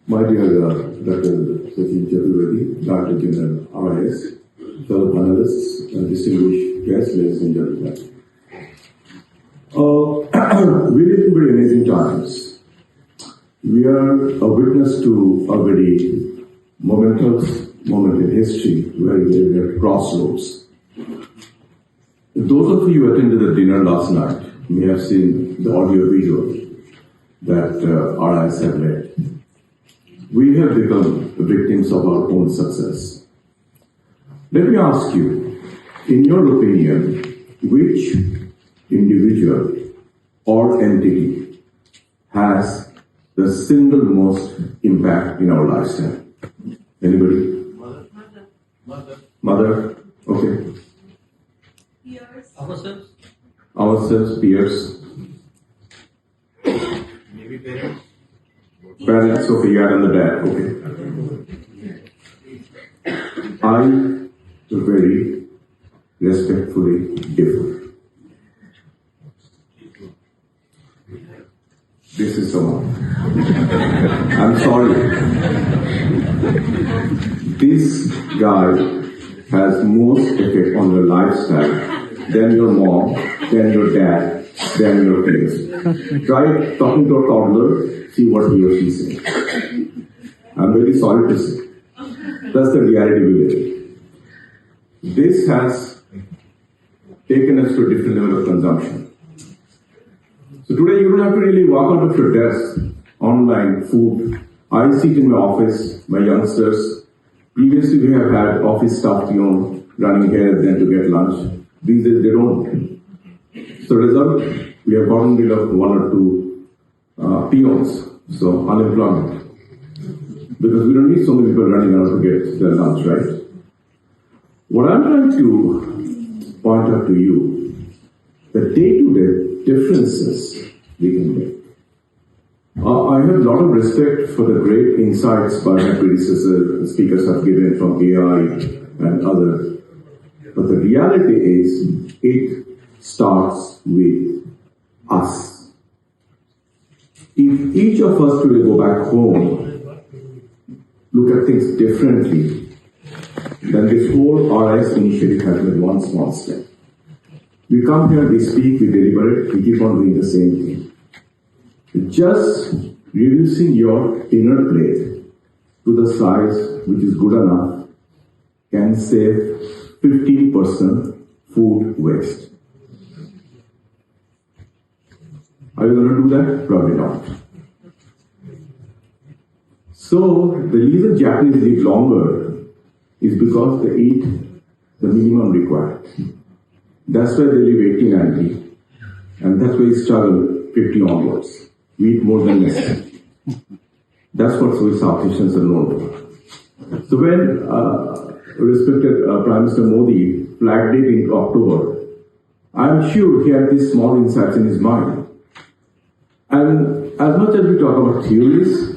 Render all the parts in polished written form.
My dear Dr. Sachin Chaturvedi, Dr. General RIS, fellow panelists, and distinguished guests, ladies and gentlemen. We live in very amazing times. We are a witness to a very momentous moment in history where we are at crossroads. Those of you who attended the dinner last night may have seen the audio video that RIS have made. We have become victims of our own success. Let me ask you, in your opinion, which individual or entity has the single most impact in our lifestyle? Anybody? Mother? Okay. Peers. Ourselves, peers. Maybe parents. Parents, okay, you are on the dad, okay. I very respectfully differ. This is someone. I'm sorry. This guy has most effect on your lifestyle than your mom, than your dad, than your parents. Try talking to a toddler, see what he or she says. I'm very sorry to say. That's the reality we live in. This has taken us to a different level of consumption. So today you don't have to really walk out of your desk, online, food. I sit in my office, my youngsters. Previously we have had office staff, running here then to get lunch. These days they don't. So result, we have gotten rid of one or two peons, so unemployment. Because we don't need so many people running around to get their lunch, right? What I'm trying to point out to you, the day-to-day differences we can make. I have a lot of respect for the great insights by my predecessor speakers have given from AI and others. But the reality is, it starts with us. If each of us will go back home, look at things differently, then this whole RIS initiative has made one small step. We come here, we speak, we deliberate, we keep on doing the same thing. Just reducing your dinner plate to the size which is good enough can save 15% food waste. Are you going to do that? Probably not. So, the reason Japanese live longer is because they eat the minimum required. That's why they live 80, 90. And that's why they struggle 50 onwards. We eat more than necessary. That's what Swiss South Asians are known for. So when respected Prime Minister Modi flagged it in October, I'm sure he had these small insights in his mind. And as much as we talk about theories,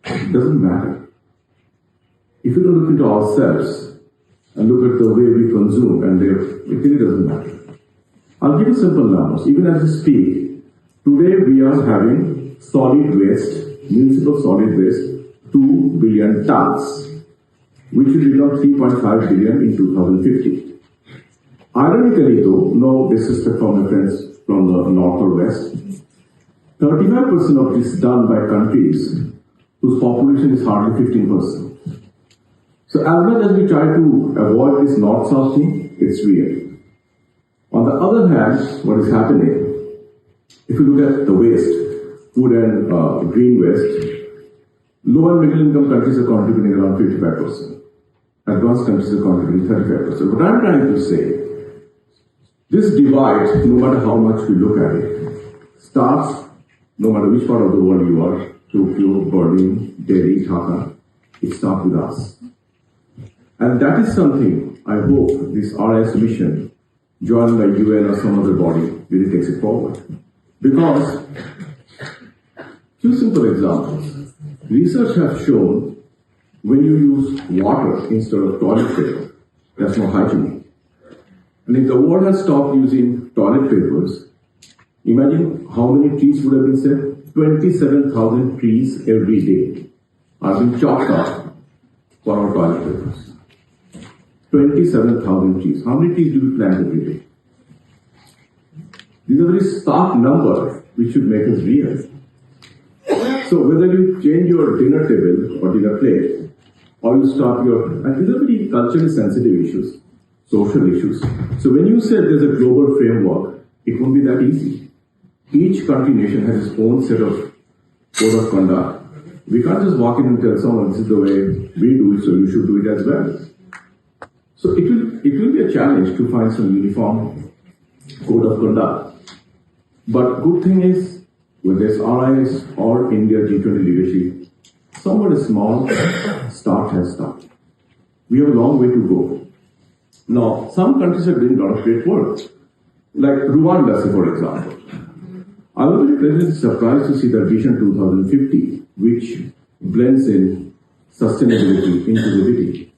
it doesn't matter. If you don't look into ourselves and look at the way we consume, and it really doesn't matter. I'll give you simple numbers. Even as we speak, today we are having solid waste, municipal solid waste, 2 billion tons, which will become 3.5 billion in 2050. Ironically though, no disrespect for my friends from the north or west, 35% of this is done by countries whose population is hardly 15%. So as much as we try to avoid this north-south thing, it's real. On the other hand, what is happening, if you look at the waste, food and green waste, low and middle income countries are contributing around 55%. Advanced countries are contributing 35%. What I'm trying to say, this divide, no matter how much we look at it, starts, no matter which part of the world you are, Tokyo, Berlin, Delhi, Dhaka, it starts with us. And that is something I hope this RIS mission, joined by UN or some other body, really takes it forward. Because, two simple examples. Research has shown when you use water instead of toilet paper, that's more hygienic. And if the world has stopped using toilet papers, imagine how many trees would have been saved? 27,000 trees every day are being chopped off for our toilet papers. 27,000 trees. How many trees do we plant every day? These are very stark numbers which should make us real. So whether you change your dinner table or dinner plate, or you start and these are very culturally sensitive issues, social issues. So when you say there's a global framework, it won't be that easy. Each country, nation has its own set of code of conduct. We can't just walk in and tell someone this is the way we do it, so you should do it as well. So it will be a challenge to find some uniform code of conduct. But good thing is, whether it's RIS or India G20 leadership, somewhat small start has started. We have a long way to go. Now, some countries are doing a lot of great work, like Rwanda, say, for example. I was very pleasantly surprised to see their Vision 2050, which blends in sustainability, inclusivity.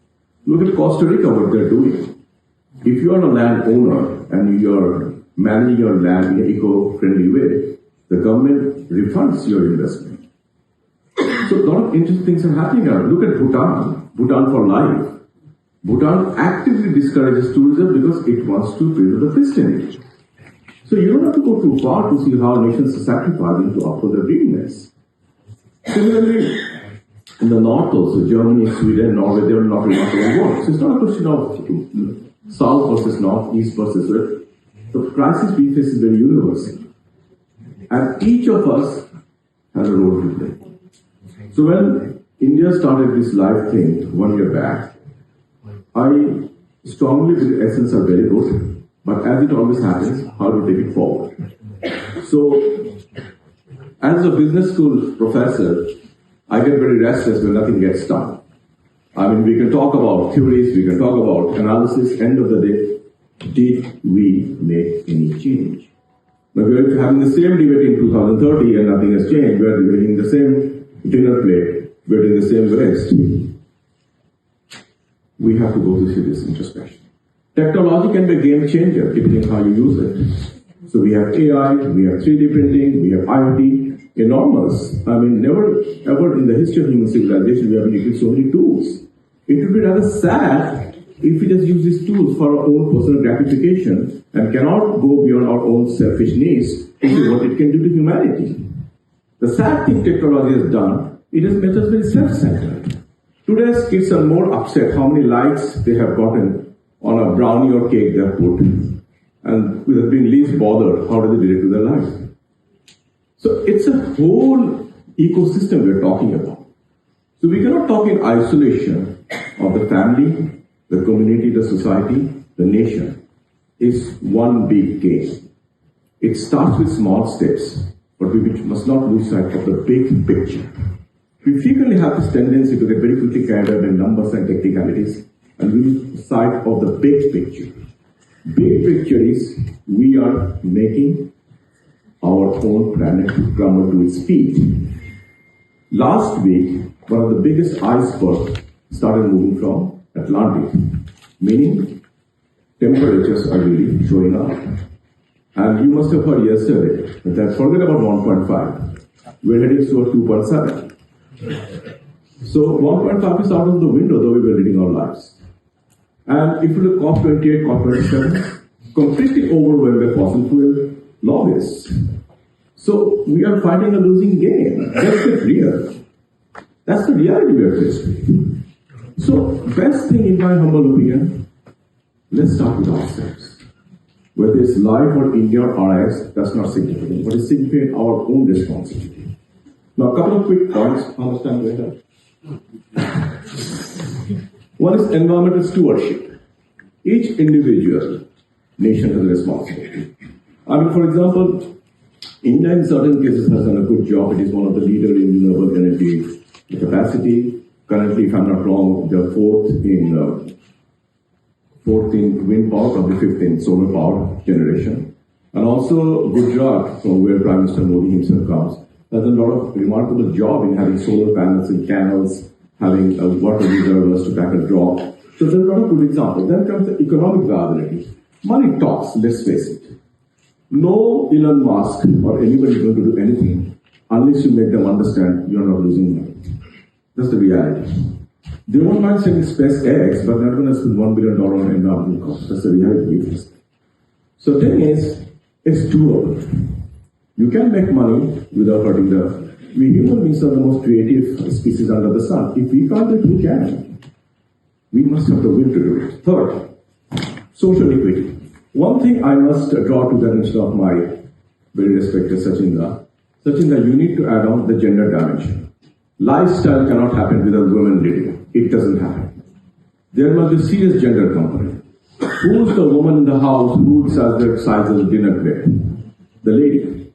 Look at Costa Rica, what they're doing. If you are a landowner and you are managing your land in an eco-friendly way, the government refunds your investment. So a lot of interesting things are happening now. Look at Bhutan, Bhutan for life. Bhutan actively discourages tourism because it wants to preserve the pristinity. So you don't have to go too far to see how nations are sacrificing to uphold their greenness. Similarly, in the north also, Germany, Sweden, Norway, they are not remarkable work. So it's not a question of south versus north, east versus west. The crisis we face is very universal. And each of us has a role to play. So when India started this life thing 1 year back, I strongly believe essence are very good, but as it always happens, how to take it forward. So, as a business school professor, I get very restless when nothing gets done. I mean, we can talk about theories, we can talk about analysis, end of the day, did we make any change? Now, we are having the same debate in 2030 and nothing has changed. We are eating the same dinner plate, we are doing the same waste. We have to go through this introspection. Technology can be a game changer, depending on how you use it. So we have AI, we have 3D printing, we have IoT, enormous. I mean, never ever in the history of human civilization we have used so many tools. It would be rather sad if we just use these tools for our own personal gratification and cannot go beyond our own selfish needs to see what it can do to humanity. The sad thing technology has done, it has made us very self-centered. Today's kids are more upset how many likes they have gotten on a brownie or cake they have put, and without being least bothered, how do they relate to their life? So it's a whole ecosystem we're talking about. So we cannot talk in isolation of the family, the community, the society, the nation. It's one big game. It starts with small steps, but we must not lose sight of the big picture. We frequently have this tendency to get very quickly carried away in numbers and technicalities and lose sight of the big picture. Big picture is we are making our own planet crumble to its feet. Last week, one of the biggest icebergs started moving from Atlantic, meaning temperatures are really showing up. And you must have heard yesterday that forget about 1.5, we're heading toward 2.7. So 1.5 is out of the window the way we're leading our lives. And if you look at COP28, COP27, completely overwhelmed by fossil fuel lobbyists. So we are fighting a losing game. Let's get real. That's the reality we are faced with. So best thing in my humble opinion, let's start with ourselves. Whether it's life or India or RIS, that's not significant, but it's significant our own responsibility. Now, a couple of quick points. How much time do we have? One is environmental stewardship. Each individual nation has a responsibility. I mean, for example, India in certain cases has done a good job. It is one of the leaders in renewable energy capacity. Currently, if I'm not wrong, they're fourth in wind power, probably fifth in solar power generation. And also Gujarat, from where Prime Minister Modi himself comes, has done a lot of remarkable job in having solar panels in canals, having water reservoirs to tackle drought. So there's a lot of good examples. Then comes the economic viability. Money talks, let's face it. No Elon Musk or anybody is going to do anything unless you make them understand you're not losing money. That's the reality. They won't mind sending space eggs, but they're not going to spend $1 billion on environmental costs. That's the reality we face. So thing is, it's doable. You can make money without hurting the... We human beings are the most creative species under the sun. If we can't do it, who can? We must have the will to do it. Third, social equity. One thing I must draw to the attention of my very respected Sachinda. Sachinda, you need to add on the gender dimension. Lifestyle cannot happen without women leading. It doesn't happen. There must be serious gender component. Who's the woman in the house who decides the dinner plate? The lady.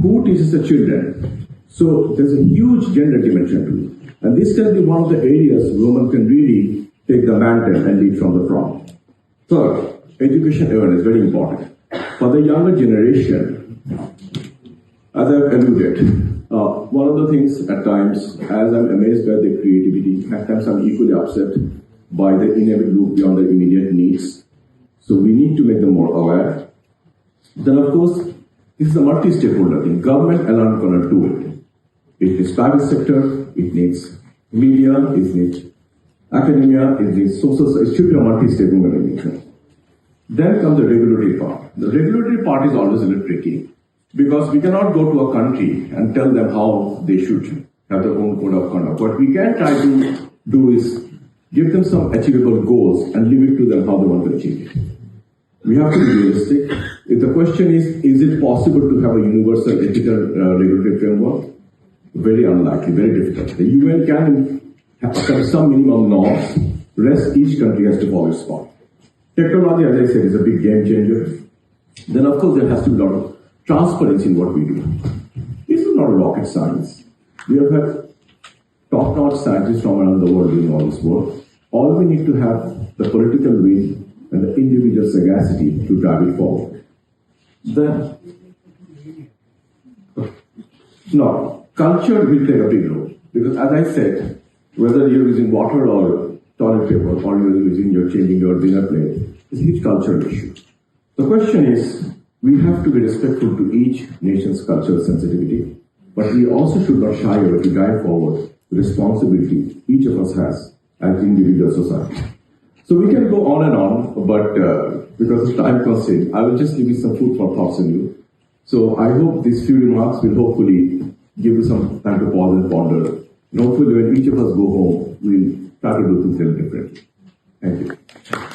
Who teaches the children? So there's a huge gender dimension to it. And this can be one of the areas women can really take the mantle and lead from the front. Third, education awareness, very important. For the younger generation, as I've alluded, one of the things at times, as I'm amazed by their creativity, at times I'm equally upset by the inevitable beyond their immediate needs. So we need to make them more aware. Then of course, this is a multi-stakeholder thing. Government alone cannot do it. It needs private sector, it needs media, it needs academia, it needs social, it should be a multi-stakeholder nature. Then comes the regulatory part. The regulatory part is always a little tricky because we cannot go to a country and tell them how they should have their own code of conduct. What we can try to do is give them some achievable goals and leave it to them how they want to achieve it. We have to be realistic. If the question is it possible to have a universal ethical regulatory framework? Very unlikely, very difficult. The UN can have some minimum norms, rest each country has to follow its part. Technology, as I said, is a big game changer. Then of course there has to be a lot of transparency in what we do. This is not rocket science. We have had top-notch scientists from around the world doing all this work. All we need to have the political will and the individual sagacity to drive it forward. Then, no, culture will play a big role. Because as I said, whether you're using water or toilet paper or you're changing your dinner plate, it's a huge cultural issue. The question is, we have to be respectful to each nation's cultural sensitivity, but we also should not shy away to drive forward the responsibility each of us has as individual society. So we can go on and on, but because of time constraint, I will just give you some food for thoughts in you. So I hope these few remarks will hopefully give you some time to pause and ponder. And hopefully when each of us go home, we'll try to do things a little differently. Thank you.